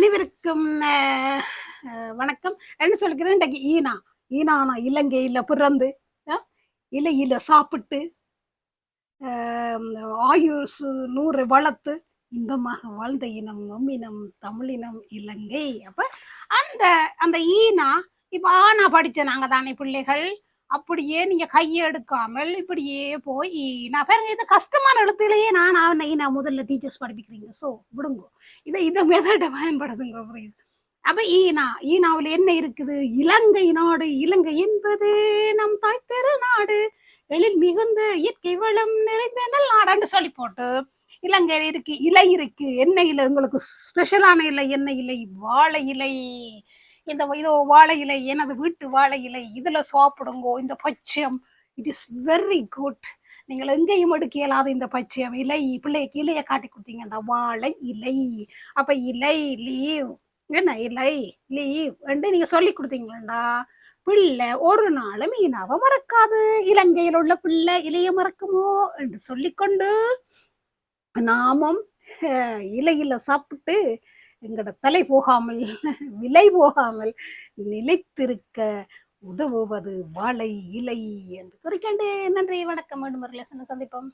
அனைவருக்கும் வணக்கம். என்ன சொல்கிறேன், இன்றைக்கு ஈனானா இலங்கையில பிறந்து இலையில சாப்பிட்டு ஆயுசு 100 வளர்த்து இன்பமாக வாழ்ந்த இனம் இனம் தமிழினம் இலங்கை. அப்ப அந்த அந்த ஈனா இப்ப ஆனா படிச்ச நாங்க தானே பிள்ளைகள், அப்படியே நீங்க கையை எடுக்காமல் இப்படியே போய் நான் பாருங்க, இது கஷ்டமான எழுத்துலயே நான் முதல்ல டீச்சர்ஸ் படிப்பிக்கிறீங்க. ஸோ விடுங்க, இதை மெதட பயன்படுதுங்க. புரியுது? அப்ப ஈனாவில் என்ன இருக்குது? இலங்கை நாடு. இலங்கை என்பது நம் தாய் திரு நாடு, எழில் மிகுந்த இயற்கை வளம் நிறைந்த நல் நாடுன்னு சொல்லி போட்டு இலங்கையில இருக்கு இலை இருக்கு. என்ன இலை உங்களுக்கு ஸ்பெஷலான இலை? என்ன இலை? வாழை இலை. இதோ வாழை இலை, எனது வீட்டு வாழை இலை, இதுல சாப்பிடுங்கோ. இந்த பச்சையம் இட் இஸ் வெரி குட். நீங்கள் எங்கேயும் எடுக்க இயலாத இந்த பச்சையம் இலை. பிள்ளைக்கு இலையை காட்டி கொடுத்தீங்கடா, வாழை இலை. அப்ப இலை லீவ், என்ன இலை லீவ் என்று நீங்க சொல்லி கொடுத்தீங்களா, பிள்ளை ஒரு நாளும் ஈனாவை மறக்காது. இலங்கையில் உள்ள பிள்ளை இலைய மறக்குமோ என்று சொல்லிக்கொண்டு நாமும் இலையில சாப்பிட்டு எங்களோட தலை போகாமல் விலை போகாமல் நிலைத்திருக்க உதவுவது வாழை இலை என்று குறிக்கொண்டு நன்றி, வணக்கம். மீண்டும் ஒரு லெசனை சந்திப்போம்.